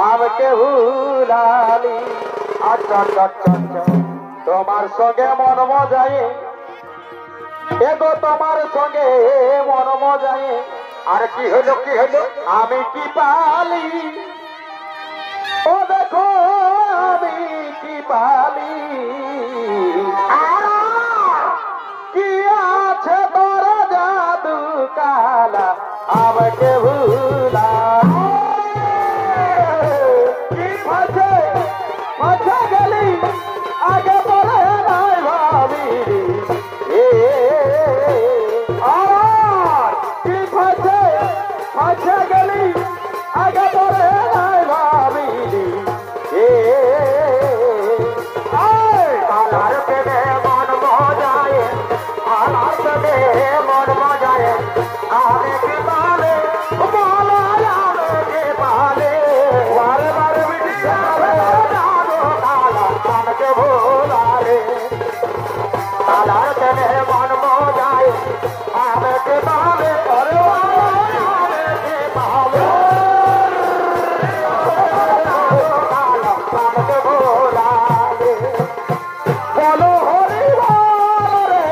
আমাকে ভুলালি আচ্ছা আচ্ছা আচ্ছা আচ্ছা তোমার সঙ্গে মন মজায়ে এগো তোমার সঙ্গে মন মজায়ে আর কি হলো কি হলো? আমি কি পালি ও দেখো আমি কি পালি কি আছে তোর জাদু কালা আমাকে ভুলা কি ফাঁসে ফাঁসে গেলি আগে বলে নাই ভাবি আর কি ফাঁসে ফাঁসে গেলি আগে বলে নাই ভাবি কালার পেলে মন মজায়, কালার পেলে মন মজায়, আমি কি পালে বলো আমি কি পালে বারে বারে মিটিয়ে জানো কালা আমাকে ভোলারে কালার পেলে মন মজায়, আমি কি পালে আরে আমি কি পালে কালা আমাকে ভোলারে বলো হরি বল রে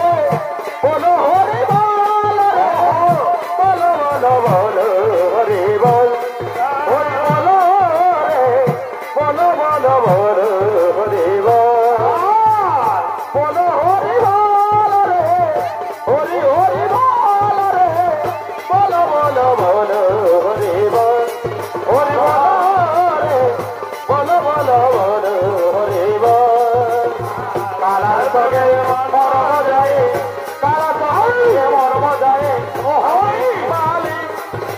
বলো হরি বল রে বলো বলো বলো হরি বল হরি বলো রে বলো বলো বলো হরি বল বলো হরি বল রে হরি হরি বল রে বলো বলো বলো হরি বল হরি বল রে বলো বলো বলো হরি বল কালার সঙ্গে মরম যায় কালার সঙ্গে মরম যায় ও হই পালি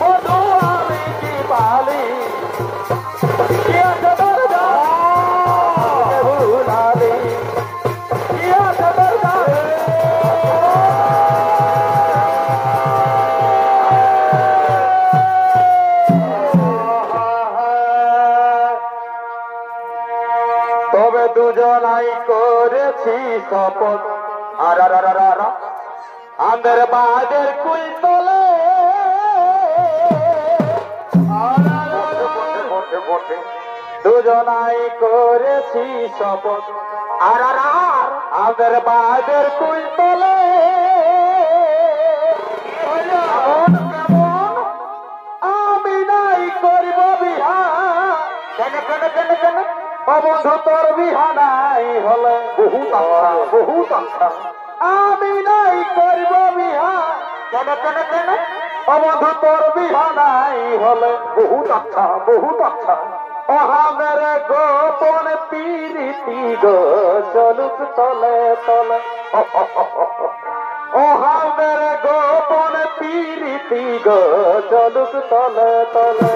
বধু আমি কি পালি কি আছে তোর জাদু ভুলালি কি আছে তোর জাদু তবে দুজনাই করেছি শপথ আর আন্দের বাদের কুল তোলে দুজনাই করেছি শপথ আর আন্দের বাদের কুল তোলে আমি নাই করিব বিহা কেন কেন কেন কেন বন্ধু তোর বিহানাই হলে বহুত আচ্ছা আমি নাই করিব বিহা কেন কেন কেন বন্ধু তোর বিহানাই হলে বহুত আচ্ছা অহামের গোপন পিরিতি গো চলুক তলে তলে অহামের গোপন পিরিতি গো চলুক তলে তলে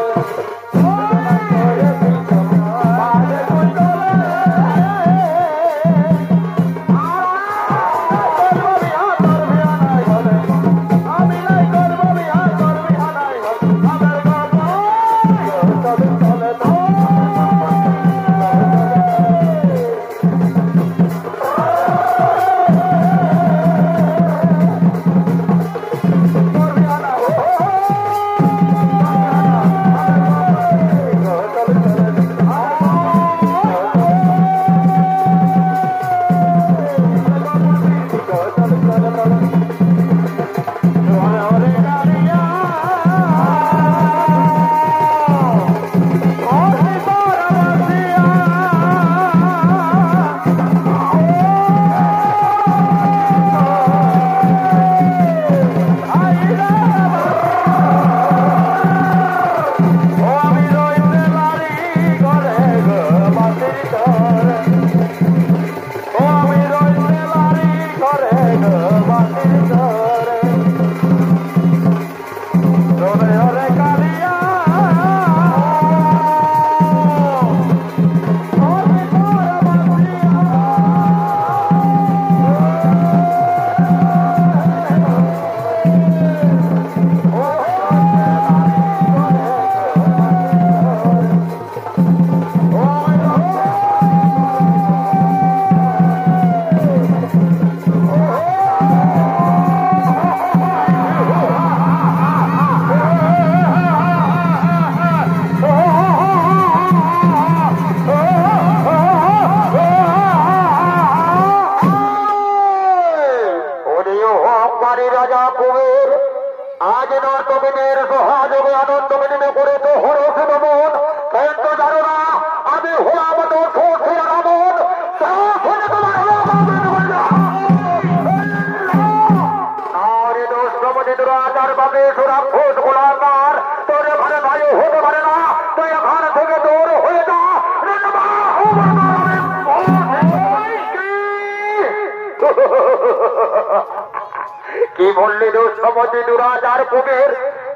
কি বললি দুঃসমতি দুরাজার কুবের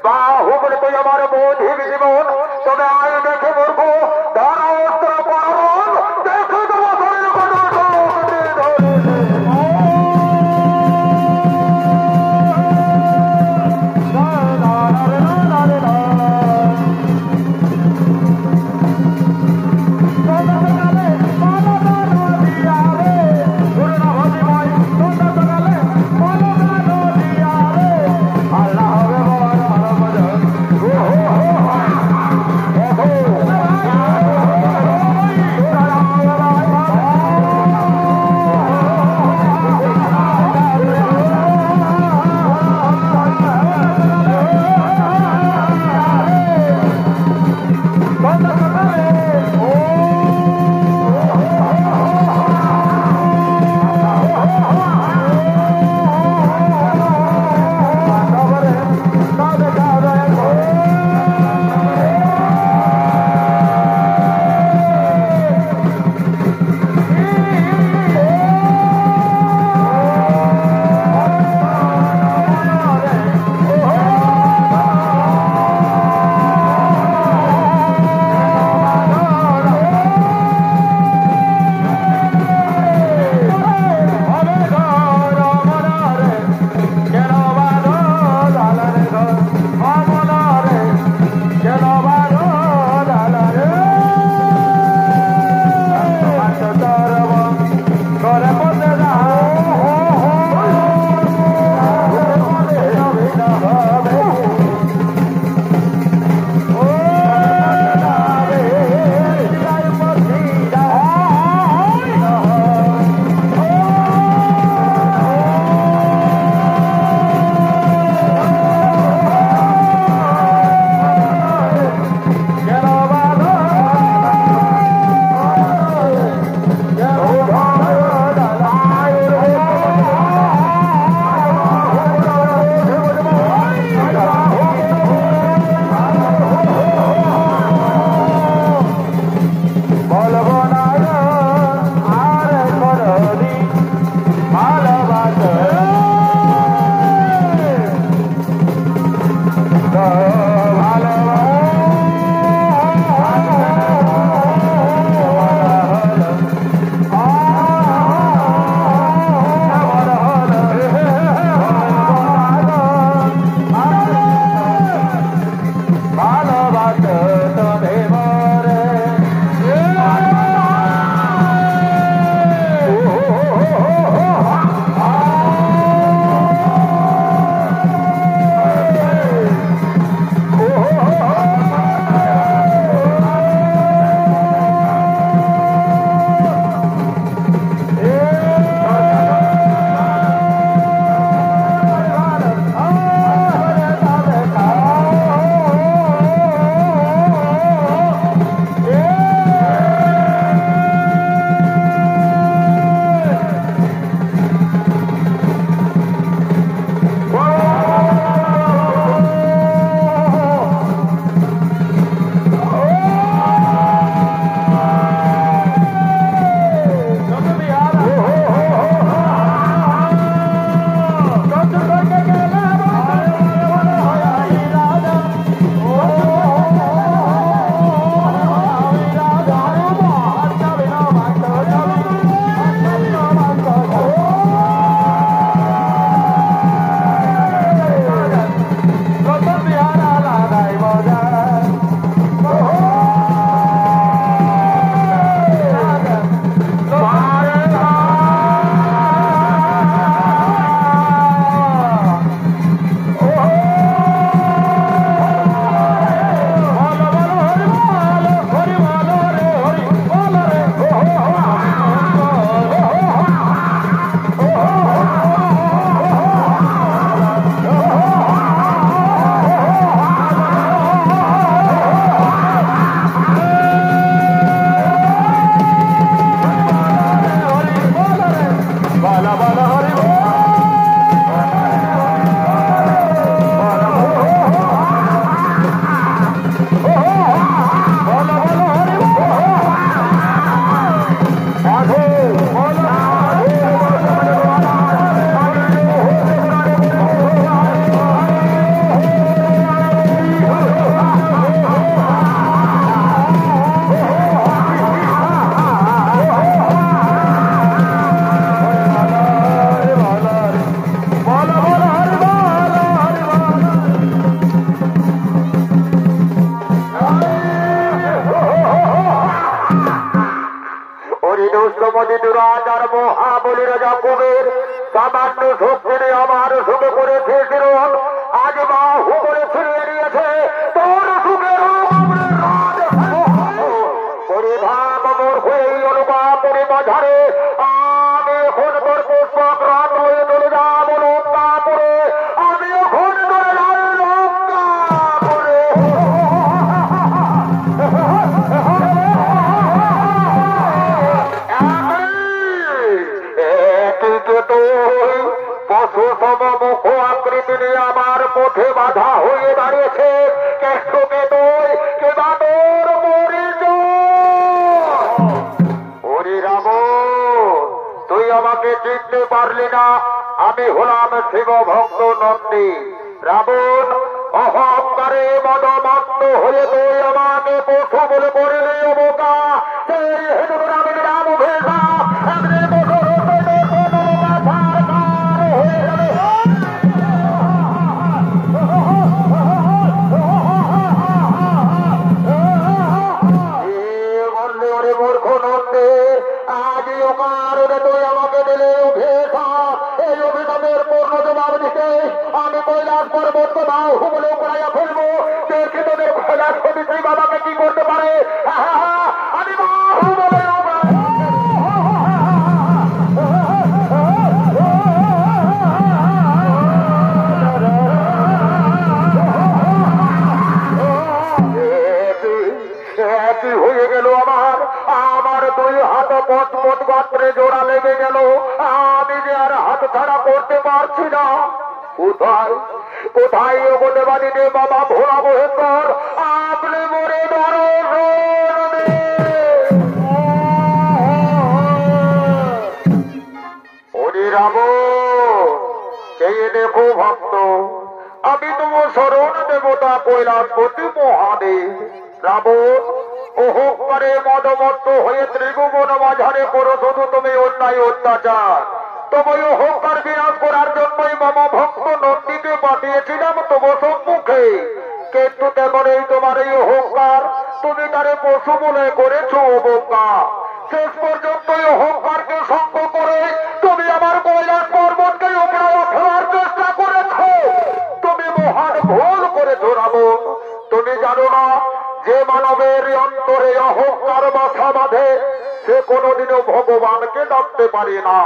বাহু বলে তুই আমার বোধিবি জীবন তবে আয় দেখে বলবো ধর অস্ত্র পরণ দেখে দেবো শরীর রাজার মহাবলী রাজা কুবের সামান্য শক্তিরে আমার সুখে করেছে শিরোন আজ বাহু করে ছিঁড়ে নিয়েছে তোর সুখের পরিধান মোর হয়ে অনুভব করে বাজারে আমি এখন তোর পুষ্পক রাত হয়ে চলে যাব লঙ্কা করে আমি এখন চলে যাই লঙ্কা করে পশু সম মুখ আকৃতি নিয়ে আমার পথে বাধা হয়ে দাঁড়িয়েছে কেষ্টকে তুই কে তোর মরিচ হরি রাম তুই আমাকে চিনতে পারলি না আমি হলাম শিব ভক্ত নন্দী রাবণ অহংকারে মদমত্ত হয়ে তুই আমাকে পশু বলে করলে বোকা সেই হেতু আমি রাম ভেসা আমি কৈলাস পর্বত বাহু বলে পড়াইয়া ফেলবো দেখে তোদের কৈলাস কবি সেই বাবাকে কি করতে পারে আমি বাহু বলে একই হয়ে গেল আমার দুই হাত পথ পথ গাত্রে জোড়া লেগে গেল আমি যে আর হাত ছাড়া করতে পারছি না কোথায় কোথায় বলে বাড়ি রে বাবা ভোলা মহেশ্বর আপনি মরে হরি রাম কে দেখো ভক্ত আমি তোমার শরণ দেবতা কৈলাসপতি মহাদেব রাবণ অহংকারে মদমত্ত হয়ে ত্রিভুবন মাঝারে করো শুধু তুমি অন্যায় অত্যাচার তোমায় অহংকার বিনাশ করার জন্যই মম ভক্ত নন্দীকে পাঠিয়েছিলাম তোমার সম্মুখে কিন্তু তেমন এই তোমার এই অহংকার তুমি তারে পশু বলে করেছো বোকা শেষ পর্যন্ত অহংকারকে সঙ্গ করে তুমি আমার কৈলাস পর্বতকে উপরে ফেলার চেষ্টা করেছো তুমি মহান ভুল করেছো রাবণ তুমি জানো না যে মানবের অন্তরে অহংকার বাসা বাঁধে সে কোনোদিনও ভগবানকে ডাকতে পারে না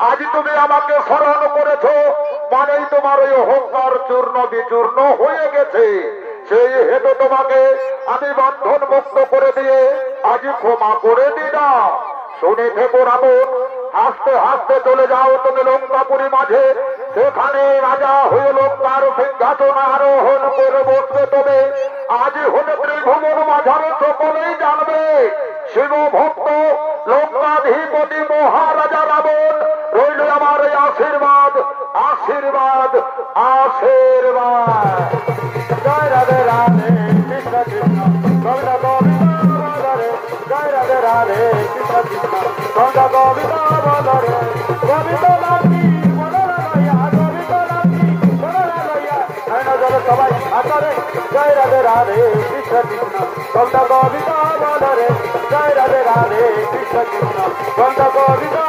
আজ তুমি আমাকে স্মরণ করেছো মানেই তোমার ওই অহংকার চূর্ণ বিচূর্ণ হয়ে গেছে সেই হেতু তোমাকে আমি বন্ধন মুক্ত করে দিয়ে আজ ক্ষমা করে দিলাম শুনে থেকো রাবণ হাসতে হাসতে চলে যাও তুমি লঙ্কাপুরী মাঝে সেখানে রাজা হয়ে লঙ্কার সিংহাসন আরোহণ করে বসবে তবে আজ হলে ত্রিভুবন মাঝারে সকলেই জানবে শিব ভক্ত লঙ্কাধিপতি মহারাজা রাবণ রইল আমার এই আশীর্বাদ আশীর্বাদ আশীর্বাদ জয় রাধে রাধে কৃষ্ণ কৃষ্ণ গোবিন্দ গোবিন্দ রে জয় রাধে রাধে কৃষ্ণ কৃষ্ণ গোবিন্দ গোবিন্দ বলরে গোবিন্দ লাকি বলরাইয়া গোবিন্দ লাকি বলরাইয়া আয় নজর সবাই আতরে জয় রাধে রাধে কৃষ্ণ কৃষ্ণ গোবিন্দ গোবিন্দ বলরে জয় রাধে রাধে কৃষ্ণ কৃষ্ণ গোবিন্দ গোবিন্দ